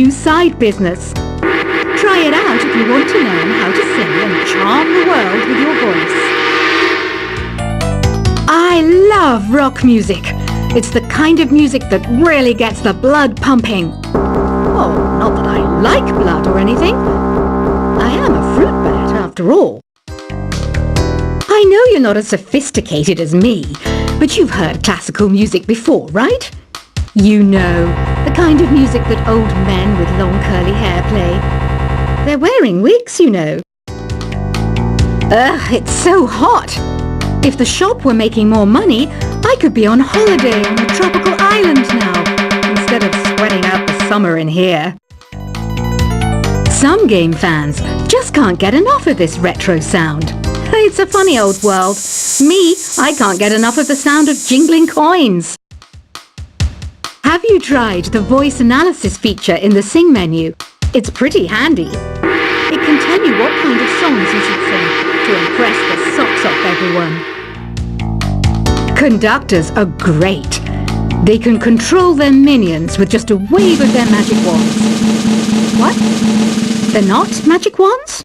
new side business. Try it out if you want to learn how to sing and charm the world with your voice. I love rock music. It's the kind of music that really gets the blood pumping. Oh, not that I like blood or anything. I am a fruit bat after all. I know you're not as sophisticated as me, but you've heard classical music before, right? You know, the kind of music that old men with long curly hair play. They're wearing wigs, you know. Ugh, it's so hot. If the shop were making more money, I could be on holiday on a tropical island now, instead of sweating out the summer in here. Some game fans just can't get enough of this retro sound. It's a funny old world. Me, I can't get enough of the sound of jingling coins. Have you tried the voice analysis feature in the Sing menu? It's pretty handy. It can tell you what kind of songs you should sing to impress the socks off everyone. Conductors are great. They can control their minions with just a wave of their magic wands. What? They're not magic wands?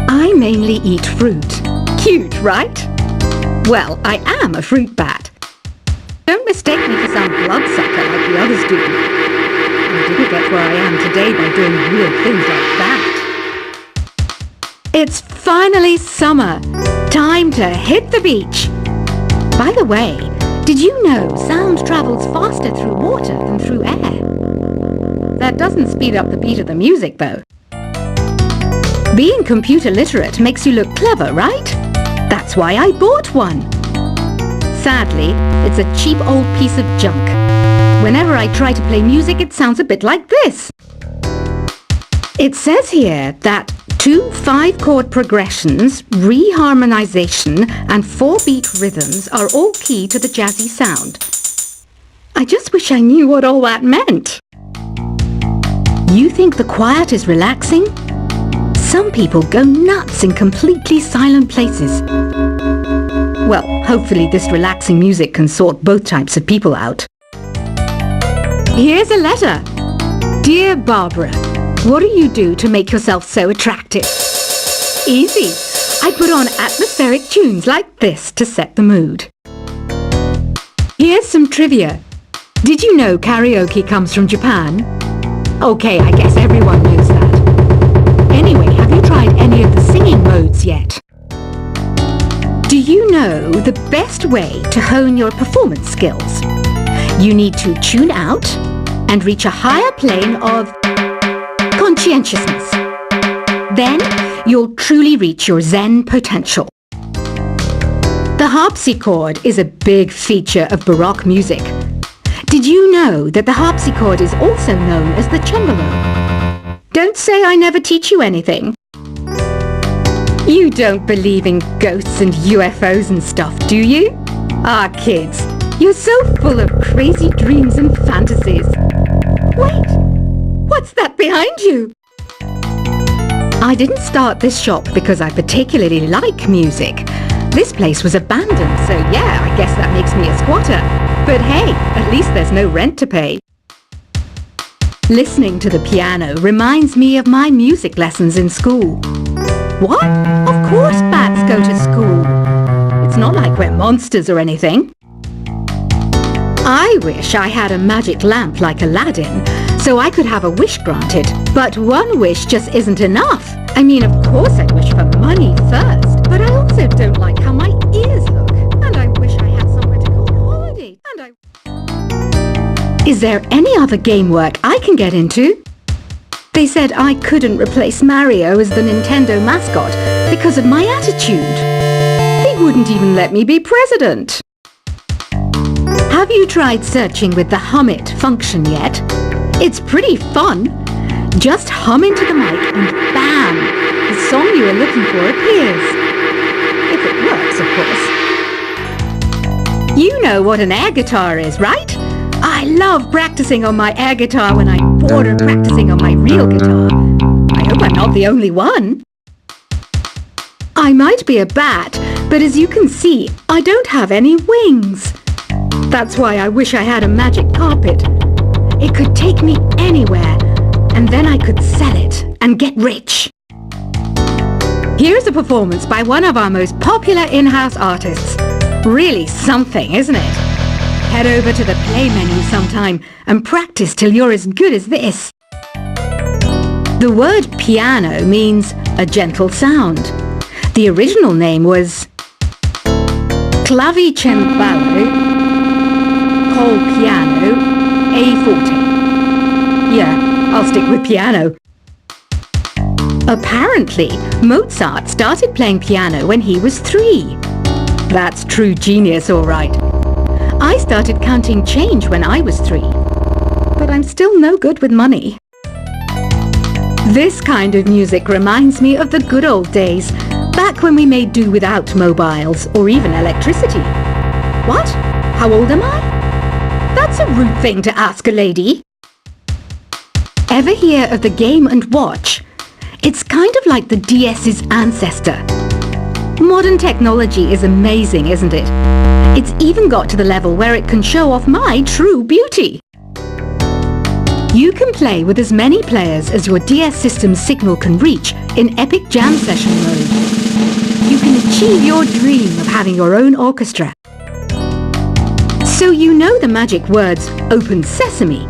I mainly eat fruit. Cute, right? Well, I am a fruit bat. Don't mistake me for some bloodsucker like the others do. I didn't get where I am today by doing weird things like that. It's finally summer. Time to hit the beach. By the way, did you know sound travels faster through water than through air? That doesn't speed up the beat of the music, though. Being computer literate makes you look clever, right? That's why I bought one. Sadly, it's a cheap old piece of junk. Whenever I try to play music, it sounds a bit like this. It says here that 2 5-chord progressions, reharmonization, and 4-beat rhythms are all key to the jazzy sound. I just wish I knew what all that meant. You think the quiet is relaxing? Some people go nuts in completely silent places. Well, hopefully this relaxing music can sort both types of people out. Here's a letter. Dear Barbara, what do you do to make yourself so attractive? Easy. I put on atmospheric tunes like this to set the mood. Here's some trivia. Did you know karaoke comes from Japan? Okay, I guess everyone knows that. Anyway, have you tried any of the singing modes yet? Do you know the best way to hone your performance skills? You need to tune out and reach a higher plane of conscientiousness. Then you'll truly reach your Zen potential. The harpsichord is a big feature of Baroque music. Did you know that the harpsichord is also known as the cembalo? Don't say I never teach you anything. You don't believe in ghosts and UFOs and stuff, do you? Ah, kids, you're so full of crazy dreams and fantasies. Wait, what's that behind you? I didn't start this shop because I particularly like music. This place was abandoned, so yeah, I guess that makes me a squatter. But hey, at least there's no rent to pay. Listening to the piano reminds me of my music lessons in school. What? Of course bats go to school. It's not like we're monsters or anything. I wish I had a magic lamp like Aladdin, so I could have a wish granted. But one wish just isn't enough. I mean, of course I'd wish for money first, but I also don't like how my ears look. And I wish I had somewhere to go on holiday. Is there any other game work I can get into? They said I couldn't replace Mario as the Nintendo mascot because of my attitude. They wouldn't even let me be president. Have you tried searching with the hum it function yet? It's pretty fun. Just hum into the mic and bam! The song you are looking for appears. If it works, of course. You know what an air guitar is, right? I love practicing on my air guitar when I'm bored of practicing on my real guitar. I hope I'm not the only one. I might be a bat, but as you can see, I don't have any wings. That's why I wish I had a magic carpet. It could take me anywhere, and then I could sell it and get rich. Here's a performance by one of our most popular in-house artists. Really something, isn't it? Head over to the play menu sometime and practice till you're as good as this. The word piano means a gentle sound. The original name was clavicembalo col piano a forte. Yeah, I'll stick with piano. Apparently, Mozart started playing piano when he was 3. That's true genius, all right. I started counting change when I was 3, but I'm still no good with money. This kind of music reminds me of the good old days, back when we made do without mobiles or even electricity. What? How old am I? That's a rude thing to ask a lady. Ever hear of the Game & Watch? It's kind of like the DS's ancestor. Modern technology is amazing, isn't it? It's even got to the level where it can show off my true beauty. You can play with as many players as your DS system's signal can reach in epic jam session mode. You can achieve your dream of having your own orchestra. So you know the magic words "Open Sesame."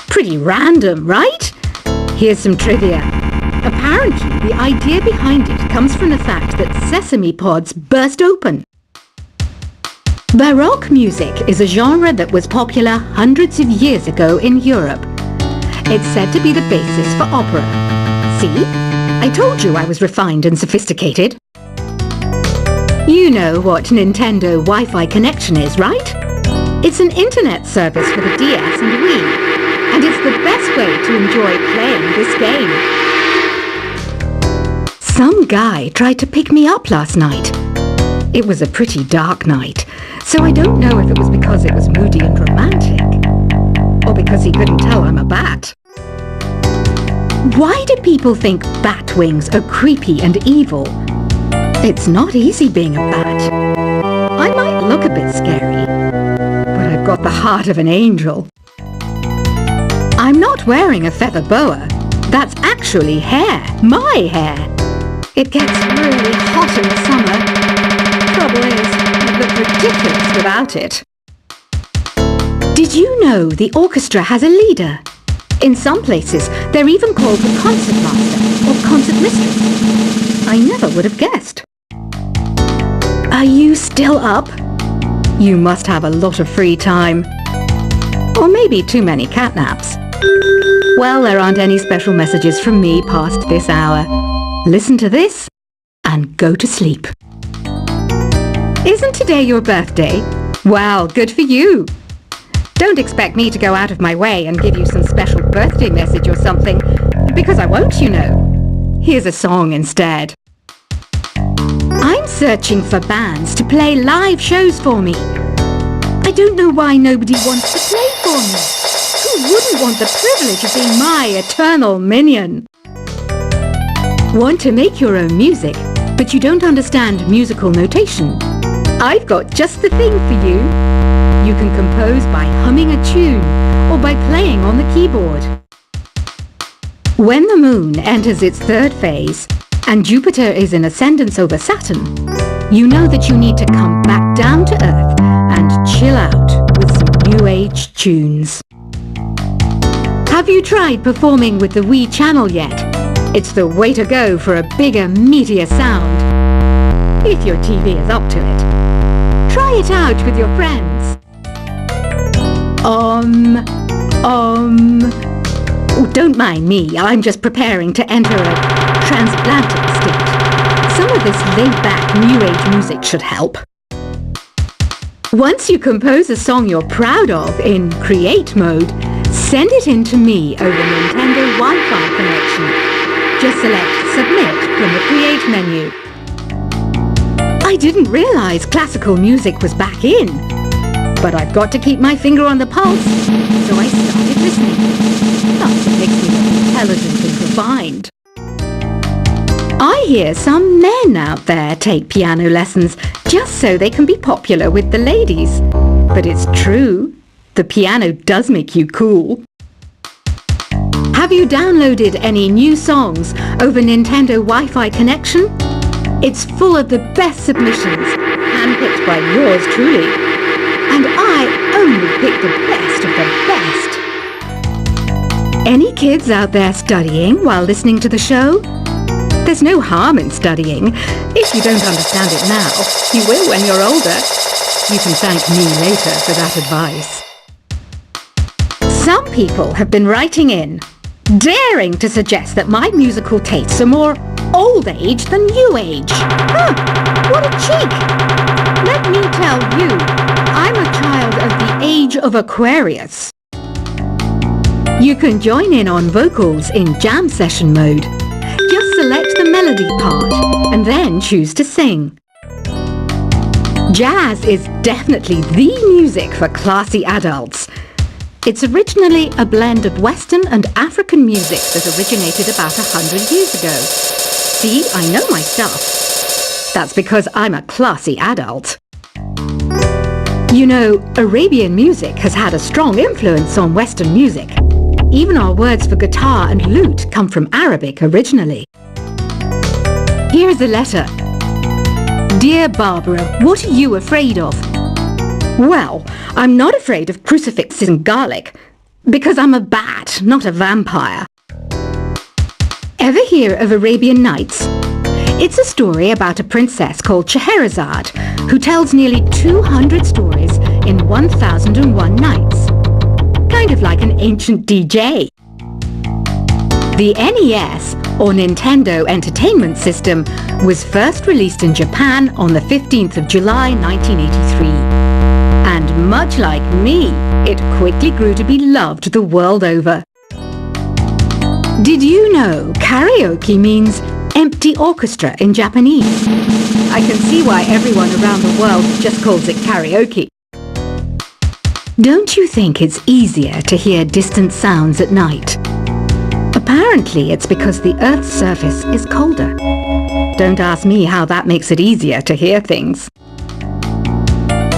Pretty random, right? Here's some trivia. Apparently, the idea behind it comes from the fact that sesame pods burst open. Baroque music is a genre that was popular hundreds of years ago in Europe. It's said to be the basis for opera. See? I told you I was refined and sophisticated. You know what Nintendo Wi-Fi connection is, right? It's an internet service for the DS and Wii, and it's the best way to enjoy playing this game. Some guy tried to pick me up last night. It was a pretty dark night, so I don't know if it was because it was moody and romantic, or because he couldn't tell I'm a bat. Why do people think bat wings are creepy and evil? It's not easy being a bat. I might look a bit scary, but I've got the heart of an angel. I'm not wearing a feather boa. That's actually hair, my hair. It gets really hot in the summer. Trouble is, I look ridiculous without it. Did you know the orchestra has a leader? In some places, they're even called the concert master or concert mistress. I never would have guessed. Are you still up? You must have a lot of free time. Or maybe too many catnaps. Well, there aren't any special messages from me past this hour. Listen to this and go to sleep. Isn't today your birthday? Well, good for you. Don't expect me to go out of my way and give you some special birthday message or something, because I won't, you know. Here's a song instead. I'm searching for bands to play live shows for me. I don't know why nobody wants to play for me. Who wouldn't want the privilege of being my eternal minion? Want to make your own music, but you don't understand musical notation? I've got just the thing for you. You can compose by humming a tune or by playing on the keyboard. When the moon enters its 3rd phase and Jupiter is in ascendance over Saturn, you know that you need to come back down to Earth and chill out with some new age tunes. Have you tried performing with the Wii channel yet? It's the way to go for a bigger, meatier sound. If your TV is up to it. Try it out with your friends. Oh, don't mind me, I'm just preparing to enter a transplanted state. Some of this laid-back New Age music should help. Once you compose a song you're proud of in Create mode, send it in to me over Nintendo Wi-Fi connection. Just select Submit from the Create menu. I didn't realize classical music was back in, but I've got to keep my finger on the pulse, so I started listening. Plus, it makes me look intelligent and refined. I hear some men out there take piano lessons just so they can be popular with the ladies. But it's true, the piano does make you cool. Have you downloaded any new songs over Nintendo Wi-Fi connection? It's full of the best submissions, handpicked by yours truly. And I only pick the best of the best. Any kids out there studying while listening to the show? There's no harm in studying. If you don't understand it now, you will when you're older. You can thank me later for that advice. Some people have been writing in, daring to suggest that my musical tastes are more old age than new age. Huh, what a cheek! Let me tell you, I'm a child of the age of Aquarius. You can join in on vocals in jam session mode. Just select the melody part and then choose to sing. Jazz is definitely the music for classy adults. It's originally a blend of Western and African music that originated about 100 years ago. See, I know my stuff. That's because I'm a classy adult. You know, Arabian music has had a strong influence on Western music. Even our words for guitar and lute come from Arabic originally. Here's a letter. Dear Barbara, what are you afraid of? Well, I'm not afraid of crucifixes and garlic, because I'm a bat, not a vampire. Ever hear of Arabian Nights? It's a story about a princess called Scheherazade, who tells nearly 200 stories in 1001 nights. Kind of like an ancient DJ. The NES, or Nintendo Entertainment System, was first released in Japan on the 15th of July 1983. And much like me, it quickly grew to be loved the world over. Did you know karaoke means empty orchestra in Japanese? I can see why everyone around the world just calls it karaoke. Don't you think it's easier to hear distant sounds at night? Apparently it's because the Earth's surface is colder. Don't ask me how that makes it easier to hear things.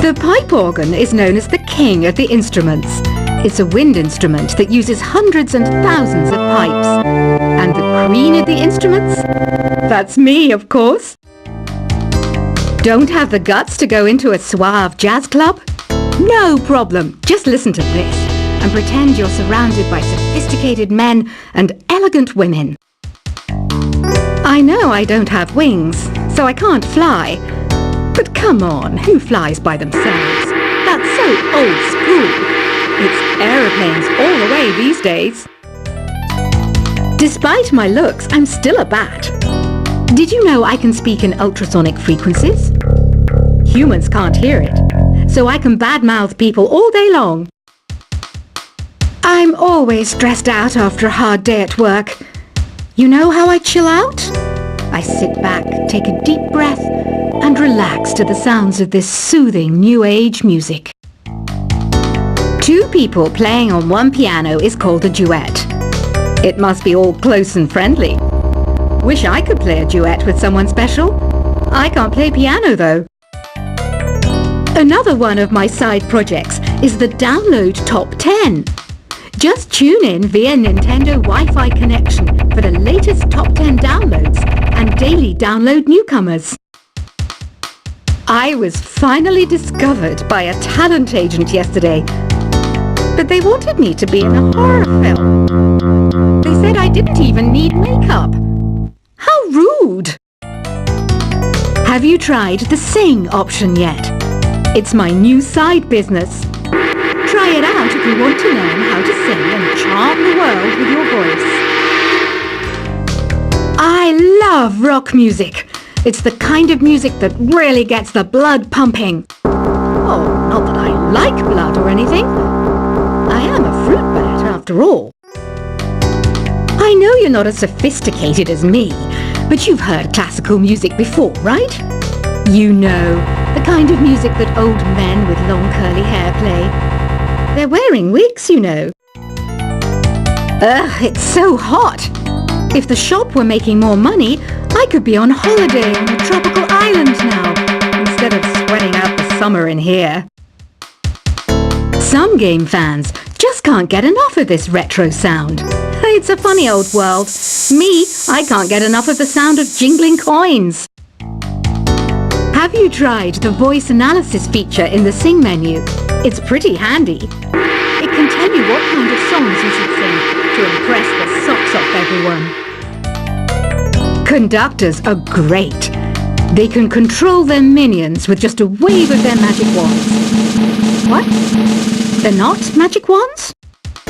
The pipe organ is known as the king of the instruments. It's a wind instrument that uses hundreds and thousands of pipes. And the queen of the instruments? That's me, of course. Don't have the guts to go into a suave jazz club? No problem. Just listen to this and pretend you're surrounded by sophisticated men and elegant women. I know I don't have wings, so I can't fly. But come on, who flies by themselves? That's so old school. It's aeroplanes all the way these days. Despite my looks, I'm still a bat. Did you know I can speak in ultrasonic frequencies? Humans can't hear it, so I can badmouth people all day long. I'm always stressed out after a hard day at work. You know how I chill out? I sit back, take a deep breath, and relax to the sounds of this soothing new age music. Two people playing on one piano is called a duet. It must be all close and friendly. Wish I could play a duet with someone special. I can't play piano though. Another one of my side projects is the Download Top 10. Just tune in via Nintendo Wi-Fi connection for the latest top 10 downloads and daily download newcomers. I was finally discovered by a talent agent yesterday, but they wanted me to be in a horror film. They said I didn't even need makeup. How rude! Have you tried the Sing option yet? It's my new side business. Try it out if you want to learn how to sing and charm the world with your voice. I love rock music. It's the kind of music that really gets the blood pumping. Oh, not that I like blood or anything. I am a fruit bat after all. I know you're not as sophisticated as me, but you've heard classical music before, right? You know, the kind of music that old men with long curly hair play. They're wearing wigs, you know. Ugh, it's so hot. If the shop were making more money, I could be on holiday on a tropical island now, instead of sweating out the summer in here. Some game fans just can't get enough of this retro sound. It's a funny old world. Me, I can't get enough of the sound of jingling coins. Have you tried the voice analysis feature in the Sing menu? It's pretty handy. It can tell you what kind of songs you should sing to impress the socks off everyone. Conductors are great. They can control their minions with just a wave of their magic wands. What? They're not magic wands?